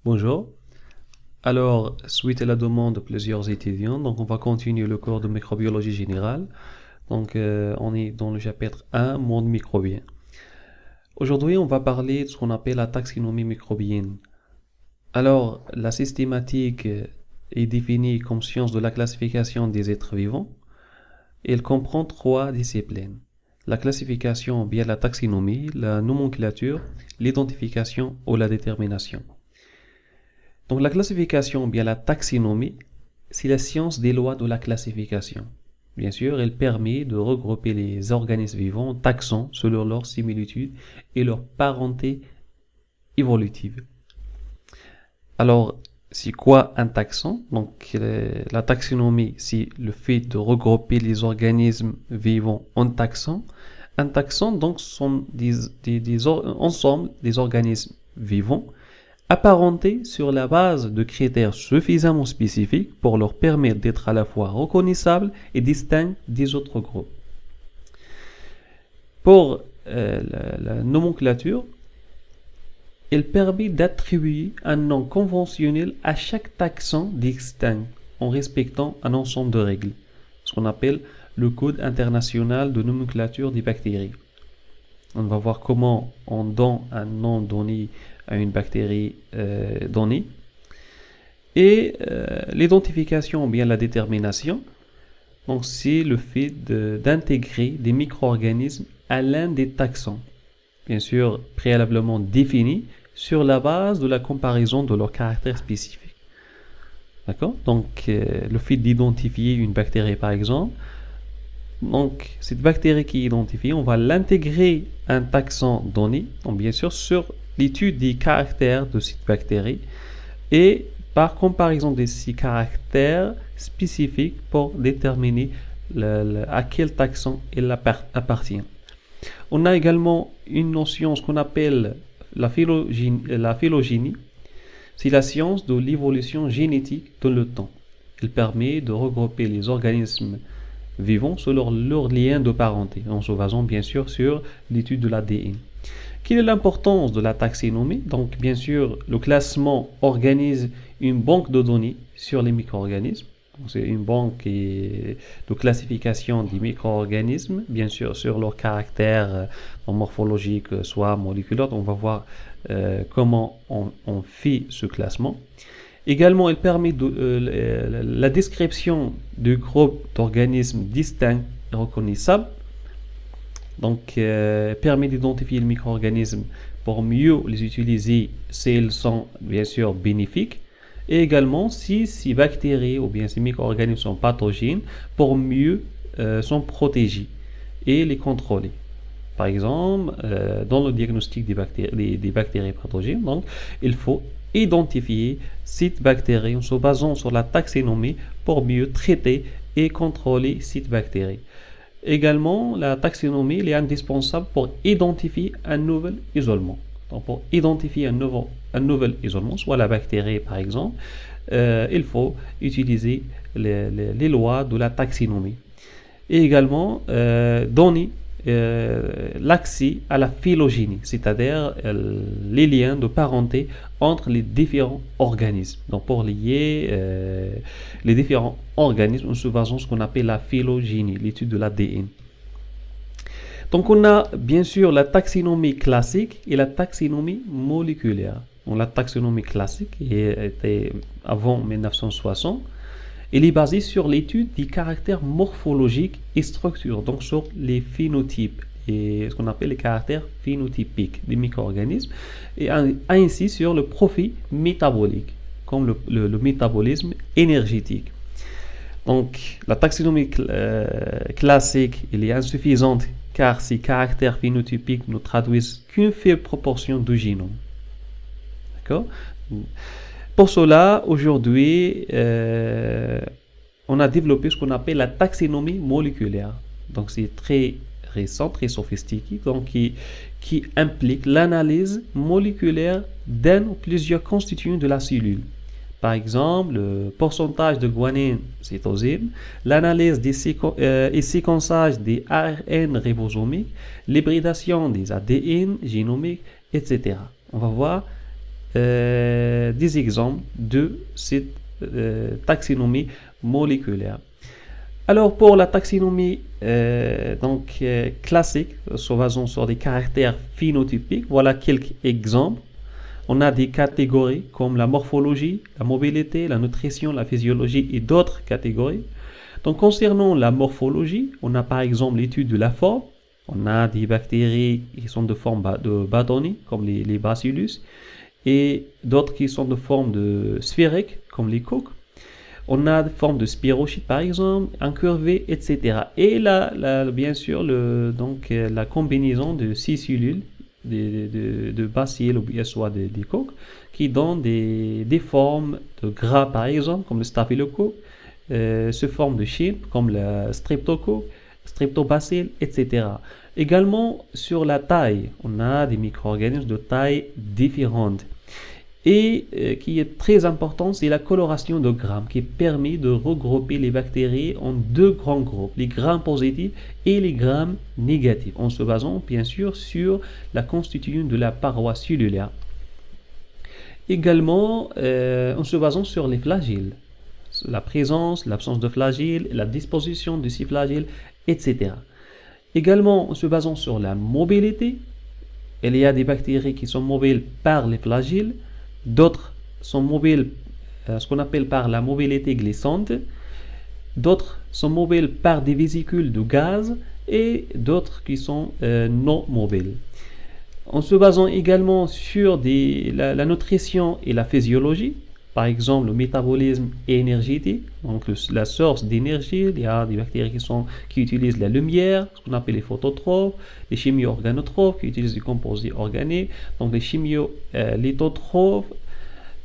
Bonjour. Alors, suite à la demande de plusieurs étudiants, donc on va continuer le cours de microbiologie générale. Donc, on est dans le chapitre 1, monde microbien. Aujourd'hui, on va parler de ce qu'on appelle la taxinomie microbienne. Alors, la systématique est définie comme science de la classification des êtres vivants. Elle comprend trois disciplines. La classification via la taxinomie, la nomenclature, l'identification ou la détermination. Donc la classification, bien la taxinomie, c'est la science des lois de la classification. Bien sûr, elle permet de regrouper les organismes vivants en taxons selon leur similitude et leur parenté évolutive. Alors, c'est quoi un taxon? Donc, la taxonomie, c'est le fait de regrouper les organismes vivants en taxons. Un taxon, donc, sont ensemble des organismes vivants apparentés sur la base de critères suffisamment spécifiques pour leur permettre d'être à la fois reconnaissables et distincts des autres groupes. Pour la nomenclature, elle permet d'attribuer un nom conventionnel à chaque taxon distinct en respectant un ensemble de règles, ce qu'on appelle le Code international de nomenclature des bactéries. On va voir comment on donne un nom donné à une bactérie donnée. Et l'identification ou bien la détermination, donc c'est le fait d'intégrer des micro-organismes à l'un des taxons, bien sûr préalablement définis sur la base de la comparaison de leurs caractères spécifiques. D'accord? Donc le fait d'identifier une bactérie par exemple, donc cette bactérie qui est identifiée, on va l'intégrer à un taxon donné, donc bien sûr sur l'étude des caractères de cette bactérie et par comparaison de ces caractères spécifiques pour déterminer à quel taxon elle appartient. On a également une notion, ce qu'on appelle la phylogénie. C'est la science de l'évolution génétique dans le temps. Elle permet de regrouper les organismes vivants selon leur lien de parenté, en se basant bien sûr sur l'étude de l'ADN. Quelle est l'importance de la taxonomie? Donc, bien sûr, le classement organise une banque de données sur les micro-organismes. C'est une banque de classification des micro-organismes, bien sûr, sur leur caractère morphologique, soit moléculaire. On va voir comment on fait ce classement. Également, elle permet la description de groupes d'organismes distincts et reconnaissables. Donc, permet d'identifier les micro-organismes pour mieux les utiliser s'ils sont bien sûr bénéfiques. Et également, si ces bactéries ou bien ces micro-organismes sont pathogènes, pour mieux s'en protéger et les contrôler. Par exemple, dans le diagnostic des bactéries pathogènes, donc, il faut identifier cette bactérie en se basant sur la taxonomie pour mieux traiter et contrôler cette bactérie. Également, la taxonomie est indispensable pour identifier un nouvel isolement. Donc, pour identifier un nouvel isolement, soit la bactérie par exemple, il faut utiliser les lois de la taxonomie. Et également, donner l'accès à la phylogénie, c'est-à-dire les liens de parenté entre les différents organismes. Donc pour lier les différents organismes, on se base sur ce qu'on appelle la phylogénie, l'étude de l'ADN. Donc on a bien sûr la taxonomie classique et la taxonomie moléculaire. Donc, la taxonomie classique était avant 1960. Elle est basée sur l'étude des caractères morphologiques et structurels, donc sur les phénotypes et ce qu'on appelle les caractères phénotypiques des micro-organismes, et ainsi sur le profil métabolique, comme le métabolisme énergétique. Donc la taxonomie classique elle est insuffisante car ces caractères phénotypiques ne traduisent qu'une faible proportion du génome. D'accord? Pour cela, aujourd'hui, on a développé ce qu'on appelle la taxonomie moléculaire. Donc, c'est très récent, très sophistiqué, donc qui implique l'analyse moléculaire d'un ou plusieurs constituants de la cellule. Par exemple, le pourcentage de guanine cytosine, l'analyse et séquençage des ARN ribosomiques, l'hybridation des ADN génomiques, etc. On va voir des exemples de cette taxinomie moléculaire. Alors pour la taxinomie classique, se basant sur des caractères phénotypiques, voilà quelques exemples. On a des catégories comme la morphologie, la mobilité, la nutrition, la physiologie et d'autres catégories. Donc concernant la morphologie, on a par exemple l'étude de la forme. On a des bactéries qui sont de forme de bâtonnet comme les bacillus et d'autres qui sont de forme de sphérique comme les coques. On a des formes de spirochite par exemple, incurvées, etc. Et là bien sûr, la combinaison de 6 cellules de bacilles ou bien soit des coques qui donnent des formes de gras par exemple comme le staphylocoque, sous forme de chine comme le streptocoque, streptobacille, etc. Également sur la taille, on a des micro-organismes de taille différente. Et qui est très important, c'est la coloration de grammes qui permet de regrouper les bactéries en deux grands groupes, les grammes positifs et les grammes négatifs, en se basant bien sûr sur la constitution de la paroi cellulaire. Également, en se basant sur les flageller, la présence, l'absence de flageller, la disposition de ces flageller, etc. Également, en se basant sur la mobilité, il y a des bactéries qui sont mobiles par les flageller. D'autres sont mobiles, ce qu'on appelle par la mobilité glissante. D'autres sont mobiles par des vésicules de gaz et d'autres qui sont non mobiles. En se basant également sur la nutrition et la physiologie, par exemple le métabolisme énergétique, donc la source d'énergie, il y a des bactéries qui utilisent la lumière, ce qu'on appelle les phototrophes, les chimio-organotrophes qui utilisent des composés organiques, donc les chimio-lithotrophes,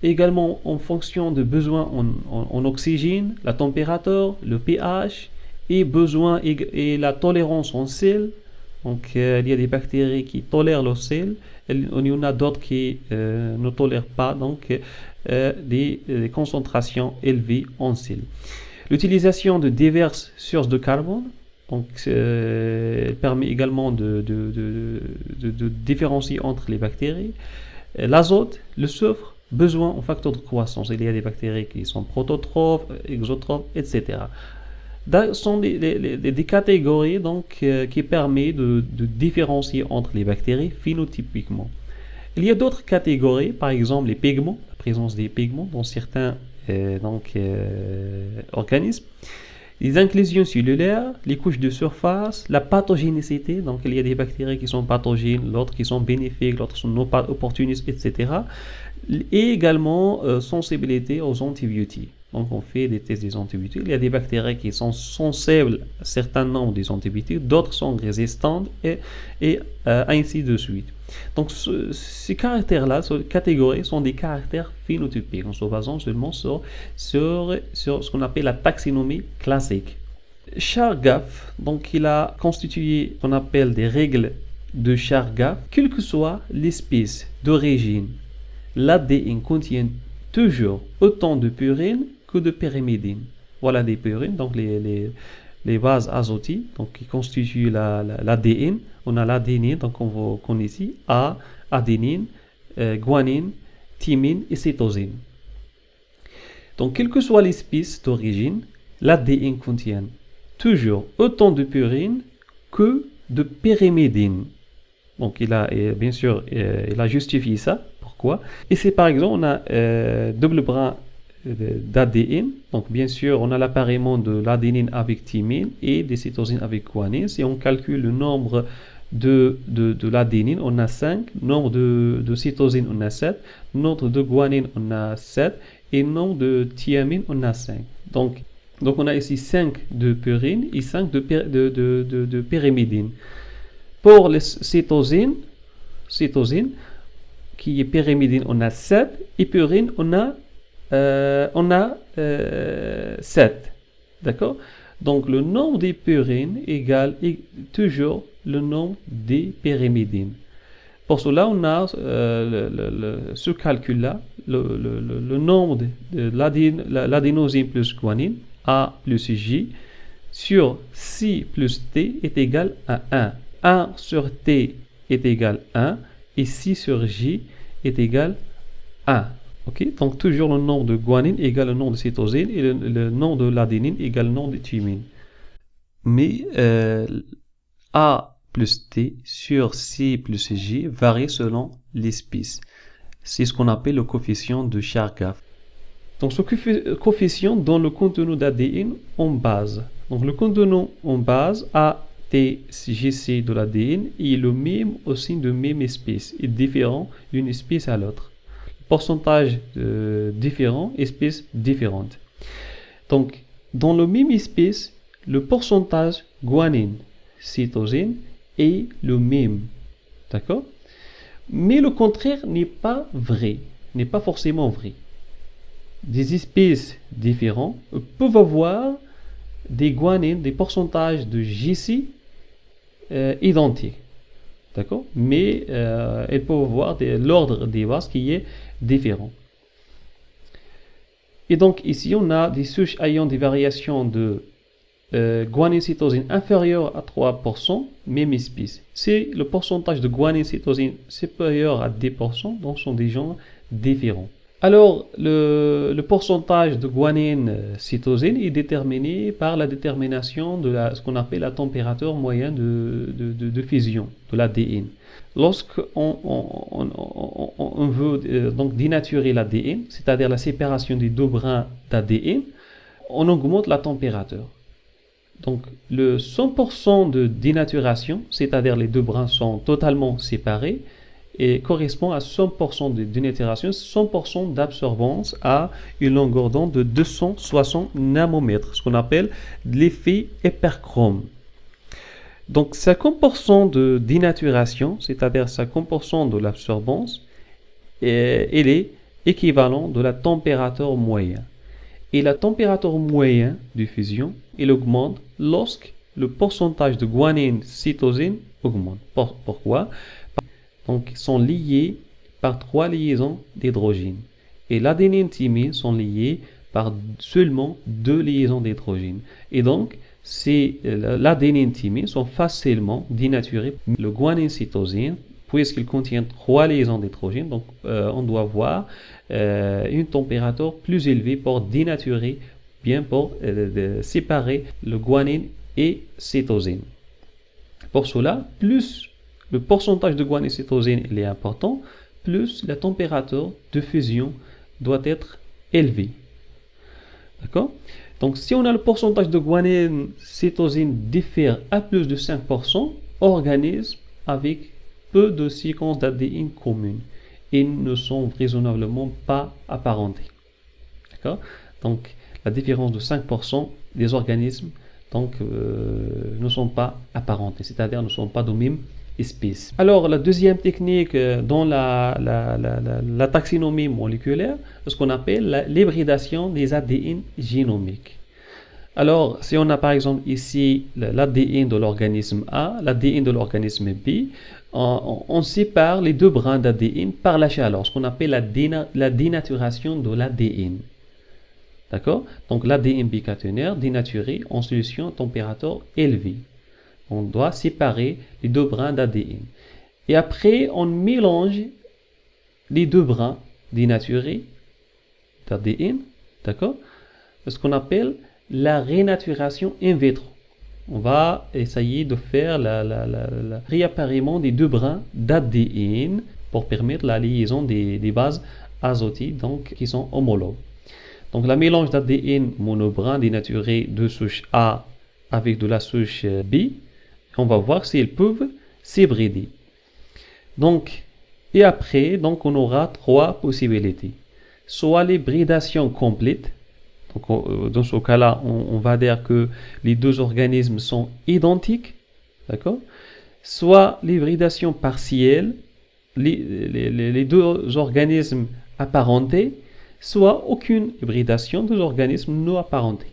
également en fonction de besoins en oxygène, la température, le pH, et besoin et la tolérance en sel. Donc il y a des bactéries qui tolèrent le sel, il y en a d'autres qui ne tolèrent pas, donc des concentrations élevées en sel. L'utilisation de diverses sources de carbone permet également de différencier entre les bactéries. L'azote, le soufre, besoin en facteur de croissance. Il y a des bactéries qui sont prototrophes, exotrophes, etc. Ce sont des catégories qui permettent de différencier entre les bactéries phénotypiquement. Il y a d'autres catégories, par exemple les pigments, la présence des pigments dans certains organismes, les inclusions cellulaires, les couches de surface, la pathogénicité, donc il y a des bactéries qui sont pathogènes, d'autres qui sont bénéfiques, d'autres sont non opportunistes, etc. Et également sensibilité aux antibiotiques. Donc on fait des tests des antibiotiques. Il y a des bactéries qui sont sensibles à certains nombres des antibiotiques, d'autres sont résistantes et ainsi de suite. Donc ces caractères-là, ces catégories sont des caractères phénotypiques en se basant seulement sur ce qu'on appelle la taxinomie classique. Chargaff, donc il a constitué ce qu'on appelle des règles de Chargaff. Quelle que soit l'espèce d'origine, l'ADN contient toujours autant de purine que de pyrimidine. Voilà des purines, donc les bases azotiques donc qui constituent l'ADN. On a l'adénine, donc on connaît ici adénine, guanine, thymine et cytosine. Donc quelle que soit l'espèce d'origine, l'ADN contient toujours autant de purine que de pyrimidine. Donc bien sûr, il a justifié ça. Pourquoi? Ici par exemple, on a double brin d'ADN. Donc bien sûr, on a l'appariement de l'adénine avec thymine et des cytosines avec guanine. Si on calcule le nombre de l'adénine, on a 5, nombre de cytosine, on a 7, nombre de guanine, on a 7, et nombre de thymine, on a 5. Donc on a ici 5 de purine et 5 de pyrimidine. Pour les cytosines, qui est pyrimidine, on a 7, et purine, on a 7. D'accord? Donc le nombre des purines égale toujours le nombre des pyrimidines. Pour cela, on a ce calcul-là, le nombre de l'adénosine plus guanine, A plus J, sur C plus T est égal à 1. 1 sur T est égal à 1 et C sur J est égal 1. Ok, donc toujours le nombre de guanine égale le nombre de cytosine et le nombre de l'adénine égale le nombre de thymine. Mais A plus T sur C plus J varie selon l'espèce. C'est ce qu'on appelle le coefficient de Chargaff. Donc ce coefficient donne le contenu d'ADN en base. Donc le contenu en base ATGC de l'ADN est le même au sein de même espèce et différent d'une espèce à l'autre. Pourcentage différent, espèces différentes. Donc dans la même espèce, le pourcentage guanine, cytosine est le même. D'accord? Mais le contraire n'est pas vrai, n'est pas forcément vrai. Des espèces différentes peuvent avoir des guanines, des pourcentages de GC identiques. D'accord? Mais elles peuvent avoir l'ordre des bases qui est différent. Et donc ici, on a des souches ayant des variations de guanine cytosine inférieure à 3%, même espèce. Si le pourcentage de guanine cytosine supérieur à 10%, donc ce sont des genres différents. Alors, le pourcentage de guanine cytosine est déterminé par la détermination de ce qu'on appelle la température moyenne de fusion de l'ADN. Lorsqu'on veut donc dénaturer l'ADN, c'est-à-dire la séparation des deux brins d'ADN, on augmente la température. Donc, le 100% de dénaturation, c'est-à-dire les deux brins sont totalement séparés, et correspond à 100% de dénaturation, 100% d'absorbance à une longueur d'onde de 260 nanomètres, ce qu'on appelle l'effet hyperchrome. Donc 50% de dénaturation, c'est-à-dire 50% de l'absorbance, elle est équivalent de la température moyenne. Et la température moyenne de fusion, elle augmente lorsque le pourcentage de guanine cytosine augmente. Pourquoi? Donc, ils sont liés par 3 liaisons d'hydrogène. Et l'adénine thymine sont liés par seulement 2 liaisons d'hydrogène. Et donc, l'adénine thymine sont facilement dénaturées. Le guanine cytosine, puisqu'il contient 3 liaisons d'hydrogène, donc on doit avoir une température plus élevée pour dénaturer, bien pour séparer le guanine et cytosine. Pour cela, plus le pourcentage de guanine cytosine est important, plus la température de fusion doit être élevée. D'accord? Donc, si on a le pourcentage de guanine cytosine diffère à plus de 5%, organisme avec peu de séquences d'ADN communes et ne sont raisonnablement pas apparentés. D'accord? Donc, la différence de 5% des organismes ne sont pas apparentés, c'est-à-dire ne sont pas de même espèce. Alors, la deuxième technique dans la taxinomie moléculaire, ce qu'on appelle l'hybridation des ADN génomiques. Alors, si on a par exemple ici l'ADN de l'organisme A, l'ADN de l'organisme B, on sépare les deux brins d'ADN par la chaleur, ce qu'on appelle la dénaturation de l'ADN. D'accord? Donc, l'ADN bicaténaire dénaturé en solution à température élevée. On doit séparer les deux brins d'ADN. Et après, on mélange les deux brins dénaturés d'ADN, d'accord? Ce qu'on appelle la renaturation in vitro. On va essayer de faire le réappariement des deux brins d'ADN pour permettre la liaison des bases azotiques, donc qui sont homologues. Donc, le mélange d'ADN monobrin dénaturé de souche A avec de la souche B, on va voir si elles peuvent s'hybrider. Donc, et après, donc, on aura 3 possibilités. Soit l'hybridation complète. Donc, dans ce cas-là, on va dire que les deux organismes sont identiques. D'accord? Soit l'hybridation partielle, les deux organismes apparentés, soit aucune hybridation des organismes non apparentés.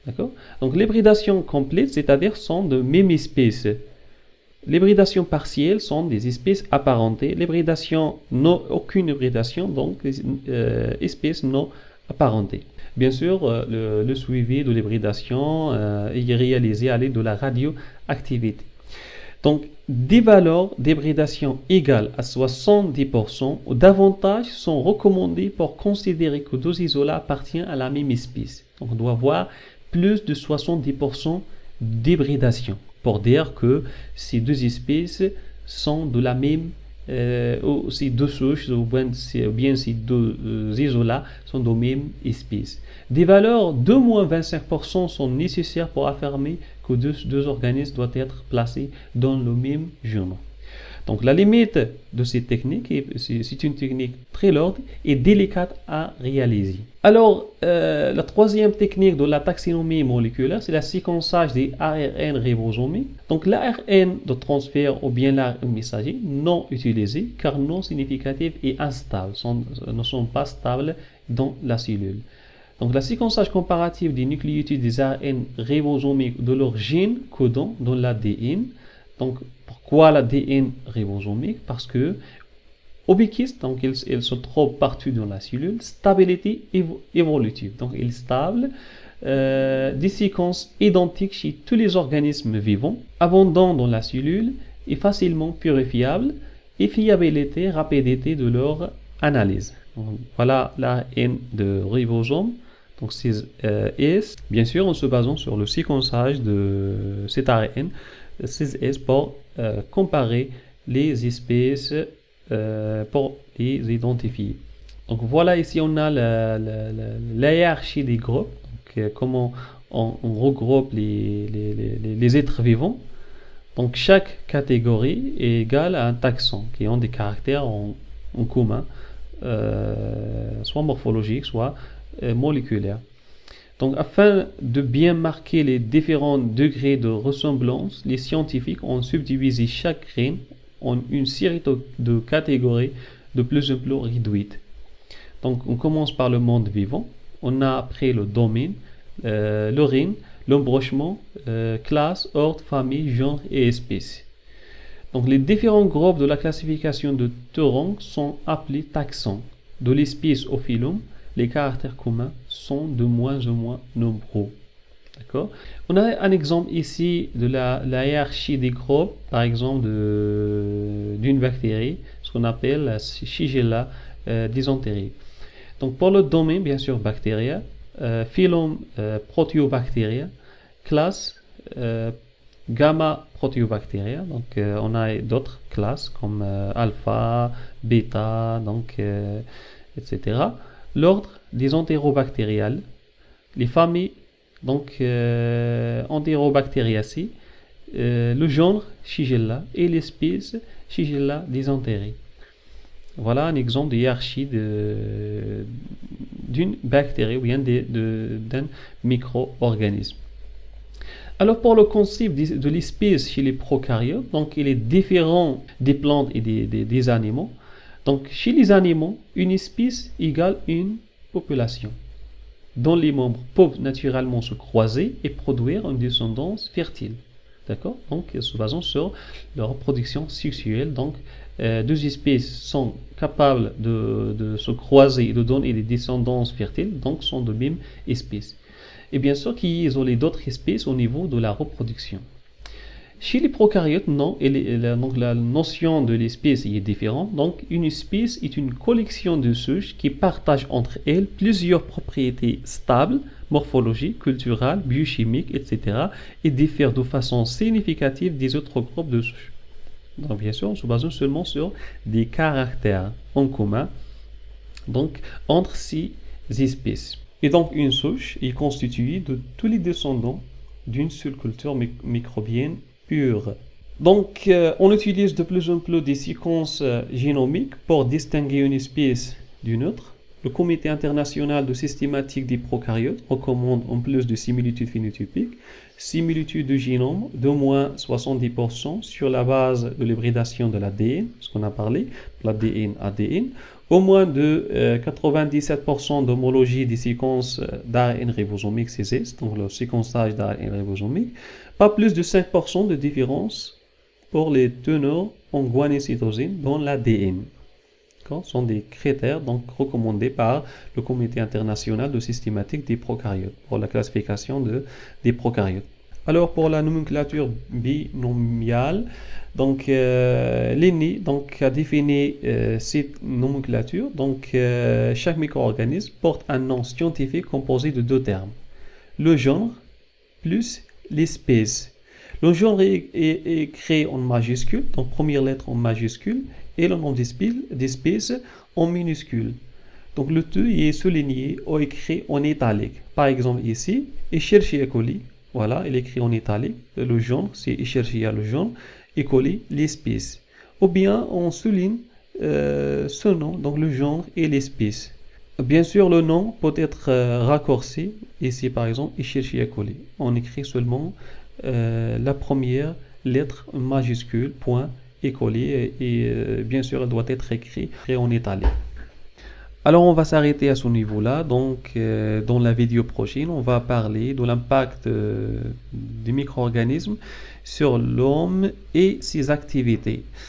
D'accord? Donc l'hybridation complète, c'est-à-dire sont de même espèce. L'hybridation partielle sont des espèces apparentées. L'hybridation aucune hybridation, donc des espèces non apparentées. Bien sûr, le suivi de l'hybridation est réalisé à l'aide de la radioactivité. Donc des valeurs d'hybridation égales à 70% ou davantage sont recommandées pour considérer que deux isolats appartiennent à la même espèce. Donc on doit avoir plus de 70% d'hybridation pour dire que ces deux espèces sont de la même ou ces deux souches ou bien ces deux isolats sont de la même espèce. Des valeurs de moins 25% sont nécessaires pour affirmer que deux organismes doivent être placés dans le même genre. Donc la limite de cette technique, c'est une technique très lourde et délicate à réaliser. Alors, la troisième technique de la taxinomie moléculaire, c'est le séquençage des ARN ribosomiques. Donc l'ARN de transfert ou bien l'ARN messager non utilisé car non significatif et instable, ne sont pas stables dans la cellule. Donc, le séquençage comparatif des nucléotides des ARN ribosomiques de leurs gènes codants dans l'ADN. Donc, pourquoi l'ADN ribosomique? Parce que ubiquiste, donc il se trouve partout dans la cellule, stabilité évolutive. Donc, il est stable, des séquences identiques chez tous les organismes vivants, abondant dans la cellule et facilement purifiables, et fiabilité, rapidité de leur analyse. Donc, voilà l'ARN de ribosome. Donc, c'est S, bien sûr, en se basant sur le séquençage de cet ARN, 6S pour comparer les espèces pour les identifier. Donc, voilà, ici, on a la hiérarchie des groupes, donc, comment on regroupe les êtres vivants. Donc, chaque catégorie est égale à un taxon qui ont des caractères en commun, soit morphologiques, soit moléculaires. Donc, afin de bien marquer les différents degrés de ressemblance, les scientifiques ont subdivisé chaque graine en une série de catégories de plus en plus réduites. Donc, on commence par le monde vivant. On a après le domaine, le règne, l'embranchement, classe, ordre, famille, genre et espèce. Donc, les différents groupes de la classification de Thoron sont appelés taxons. De l'espèce au phylum, les caractères communs sont de moins en moins nombreux. D'accord? On a un exemple ici de la hiérarchie des groupes, par exemple d'une bactérie, ce qu'on appelle la Shigella dysenterie. Donc pour le domaine, bien sûr, Bacteria, phylum Proteobacteria, classe Gamma Proteobacteria. Donc on a d'autres classes comme alpha, bêta, donc etc. L'ordre des entérobactériales, les familles donc Enterobacteriaceae, le genre Shigella et l'espèce Shigella dysenterie. Voilà un exemple de hiérarchie d'une bactérie ou bien d'un micro-organisme. Alors pour le concept de l'espèce chez les prokaryotes, donc il est différent des plantes et des animaux. Donc chez les animaux, une espèce égale une population, dont les membres peuvent naturellement se croiser et produire une descendance fertile. D'accord? Donc se basant sur leur reproduction sexuelle. Donc deux espèces sont capables de se croiser et de donner des descendances fertiles, donc sont de même espèce. Et bien sûr qu'ils isolent d'autres espèces au niveau de la reproduction. Chez les prokaryotes, non, donc la notion de l'espèce est différente. Donc une espèce est une collection de souches qui partagent entre elles plusieurs propriétés stables, morphologiques, culturelles, biochimiques, etc. et diffèrent de façon significative des autres groupes de souches. Donc bien sûr, on se base seulement sur des caractères en commun donc, entre ces espèces. Et donc une souche est constituée de tous les descendants d'une seule culture microbienne pure. Donc on utilise de plus en plus des séquences génomiques pour distinguer une espèce d'une autre. Le Comité international de systématique des prokaryotes recommande en plus de similitudes phénotypiques, similitudes de génome d'au moins 70% sur la base de l'hybridation de l'ADN, ce qu'on a parlé, l'ADN-ADN, au moins de 97% d'homologie des séquences d'ARN ribosomique CSS, donc le séquençage d'ARN ribosomique, pas plus de 5% de différence pour les teneurs en guanécytosine dans l'ADN. Ce sont des critères donc recommandés par le Comité international de systématique des prokaryotes pour la classification des prokaryotes. Alors pour la nomenclature binomiale, donc Linné a défini cette nomenclature. Donc chaque micro-organisme porte un nom scientifique composé de deux termes, le genre plus l'espèce. Le genre est écrit en majuscule, donc première lettre en majuscule, et le nom d'espèce en minuscule. Donc le tout est souligné ou écrit en italique. Par exemple ici, Escherichia coli. Voilà, il est écrit en italique. Le genre, c'est Escherichia le genre, et coli l'espèce. Ou bien on souligne ce nom, donc le genre et l'espèce. Bien sûr, le nom peut être raccourci. Ici, par exemple, Escherichia coli. On écrit seulement la première lettre majuscule, point, et coli. Et bien sûr, elle doit être écrite en italique. Alors, on va s'arrêter à ce niveau-là. Donc, dans la vidéo prochaine, on va parler de l'impact des micro-organismes sur l'homme et ses activités.